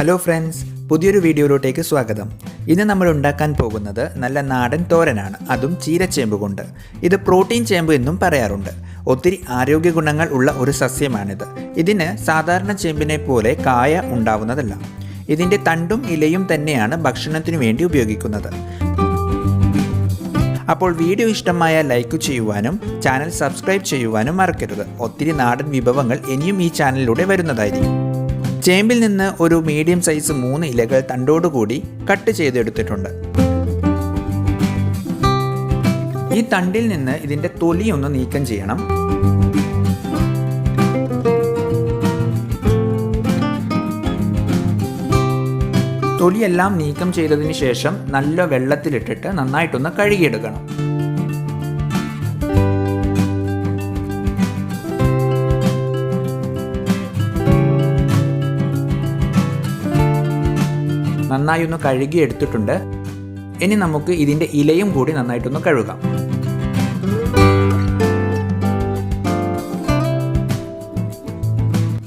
Hello friends, പുതിയൊരു വീഡിയോയിലോട്ടേക്ക് സ്വാഗതം. ഇന്ന് നമ്മൾ ഉണ്ടാക്കാൻ പോകുന്നത് നല്ല നാടൻ തോരനാണ്, അതും ചീരച്ചേമ്പ് കൊണ്ട്. ഇത് പ്രോട്ടീൻ ചേമ്പ് എന്നും പറയാറുണ്ട്. ഒത്തിരി ആരോഗ്യ ഗുണങ്ങൾ ഉള്ള ഒരു സസ്യമാണിത്. ഇതിന് സാധാരണ ചേമ്പിനെ പോലെ കായ ഉണ്ടാവുന്നതല്ല. ഇതിൻ്റെ തണ്ടും ഇലയും തന്നെയാണ് ഭക്ഷണത്തിനു വേണ്ടി ഉപയോഗിക്കുന്നത്. അപ്പോൾ വീഡിയോ ഇഷ്ടമായ ലൈക്ക് ചെയ്യുവാനും ചാനൽ സബ്സ്ക്രൈബ് ചെയ്യുവാനും മറക്കരുത്. ഒത്തിരി നാടൻ വിഭവങ്ങൾ ഇനിയും ഈ ചാനലിലൂടെ വരുന്നതായിരിക്കും. ചേമ്പിൽ നിന്ന് ഒരു മീഡിയം സൈസ് 3 ഇലകൾ തണ്ടോടുകൂടി കട്ട് ചെയ്തെടുത്തിട്ടുണ്ട്. ഈ തണ്ടിൽ നിന്ന് ഇതിൻ്റെ തൊലി ഒന്ന് നീക്കം ചെയ്യണം. തൊലിയെല്ലാം നീക്കം ചെയ്തതിന് ശേഷം നല്ല വെള്ളത്തിലിട്ടിട്ട് നന്നായിട്ടൊന്ന് കഴുകിയെടുക്കണം. നന്നായി ഒന്ന് കഴുകി എടുത്തിട്ടുണ്ട്. ഇനി നമുക്ക് ഇതിൻ്റെ ഇലയും കൂടി നന്നായിട്ടൊന്ന് കഴുകാം.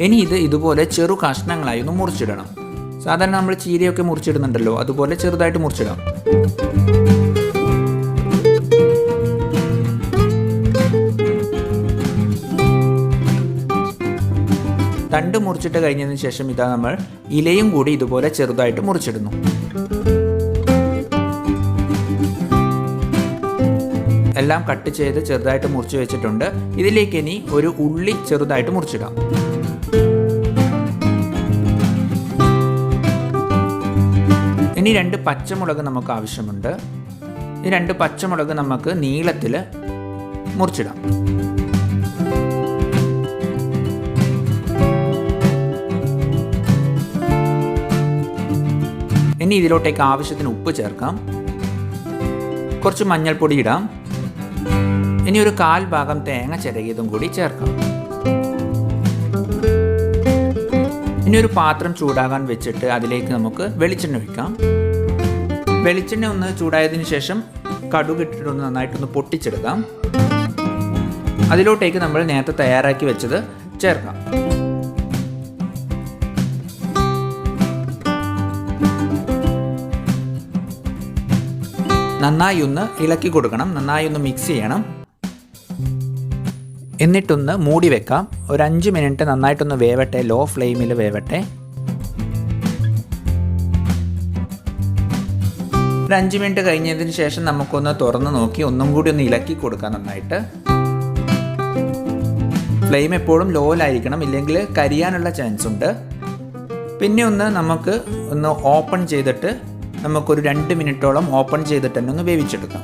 ഇനി ഇത് ഇതുപോലെ ചെറു കഷ്ണങ്ങളായി ഒന്ന് മുറിച്ചിടണം. സാധാരണ നമ്മൾ ചീരയൊക്കെ മുറിച്ചിടുന്നുണ്ടല്ലോ, അതുപോലെ ചെറുതായിട്ട് മുറിച്ചിടാം. തണ്ട് മുറിച്ചിട്ട് കഴിഞ്ഞതിന് ശേഷം ഇതാ നമ്മൾ ഇലയും കൂടി ഇതുപോലെ ചെറുതായിട്ട് മുറിച്ചിടുന്നു. എല്ലാം കട്ട് ചെയ്ത് ചെറുതായിട്ട് മുറിച്ച് വെച്ചിട്ടുണ്ട്. ഇതിലേക്ക് ഇനി ഒരു ഉള്ളി ചെറുതായിട്ട് മുറിച്ചിടാം. ഇനി 2 പച്ചമുളക് നമുക്ക് ആവശ്യമുണ്ട്. ഈ 2 പച്ചമുളക് നമുക്ക് നീളത്തിൽ മുറിച്ചിടാം. ഇനി ഇതിലോട്ടേക്ക് ആവശ്യത്തിന് ഉപ്പ് ചേർക്കാം. കുറച്ച് മഞ്ഞൾപ്പൊടി ഇടാം. ഇനി ഒരു 1/4 ഭാഗം തേങ്ങ ചിരകിയതും കൂടി ചേർക്കാം. ഇനി ഒരു പാത്രം ചൂടാകാൻ വെച്ചിട്ട് അതിലേക്ക് നമുക്ക് വെളിച്ചെണ്ണ ഒഴിക്കാം. വെളിച്ചെണ്ണ ഒന്ന് ചൂടായതിനു ശേഷം കടുക് ഇട്ടിട്ടൊന്ന് നന്നായിട്ടൊന്ന് പൊട്ടിച്ചെടുക്കാം. അതിലോട്ടേക്ക് നമ്മൾ നേരത്തെ തയ്യാറാക്കി വെച്ചത് ചേർക്കാം. നന്നായി ഒന്ന് ഇളക്കി കൊടുക്കണം. നന്നായി ഒന്ന് മിക്സ് ചെയ്യണം. എന്നിട്ടൊന്ന് മൂടി വെക്കാം. ഒരു 5 മിനിറ്റ് നന്നായിട്ടൊന്ന് വേവട്ടെ. ലോ ഫ്ലെയിമിൽ വേവട്ടെ. ഒരു 5 മിനിറ്റ് കഴിഞ്ഞതിന് ശേഷം നമുക്കൊന്ന് തുറന്ന് നോക്കി ഒന്നും കൂടി ഒന്ന് ഇളക്കി കൊടുക്കാം നന്നായിട്ട്. ഫ്ലെയിം എപ്പോഴും ലോയിലായിരിക്കണം, ഇല്ലെങ്കിൽ കരിയാനുള്ള ചാൻസ് ഉണ്ട്. പിന്നെ നമുക്ക് ഒന്ന് ഓപ്പൺ ചെയ്തിട്ട് നമുക്കൊരു 2 മിനിറ്റോളം ഓപ്പൺ ചെയ്തിട്ട് തന്നെ ഒന്ന് വേവിച്ചെടുക്കാം.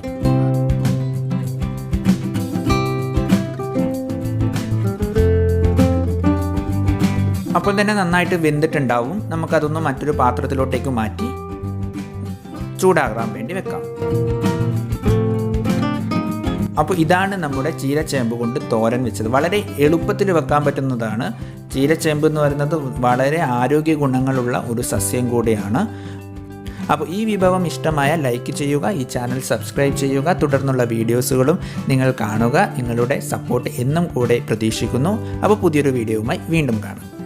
അപ്പോൾ തന്നെ നന്നായിട്ട് വെന്തിട്ടുണ്ടാവും. നമുക്കതൊന്ന് മറ്റൊരു പാത്രത്തിലോട്ടേക്ക് മാറ്റി ചൂടാകാൻ വേണ്ടി വെക്കാം. അപ്പോൾ ഇതാണ് നമ്മുടെ ചീരച്ചേമ്പ് കൊണ്ട് തോരൻ വെച്ചത്. വളരെ എളുപ്പത്തിൽ വെക്കാൻ പറ്റുന്നതാണ്. ചീരച്ചേമ്പ് എന്ന് പറയുന്നത് വളരെ ആരോഗ്യ ഗുണങ്ങളുള്ള ഒരു സസ്യം കൂടിയാണ്. അപ്പോൾ ഈ വിഭവം ഇഷ്ടമായ ലൈക്ക് ചെയ്യുക, ഈ ചാനൽ സബ്സ്ക്രൈബ് ചെയ്യുക. തുടർന്നുള്ള വീഡിയോസുകളും നിങ്ങൾ കാണുക. നിങ്ങളുടെ സപ്പോർട്ട് എന്നും കൂടെ പ്രതീക്ഷിക്കുന്നു. അപ്പോൾ പുതിയൊരു വീഡിയോയുമായി വീണ്ടും കാണാം.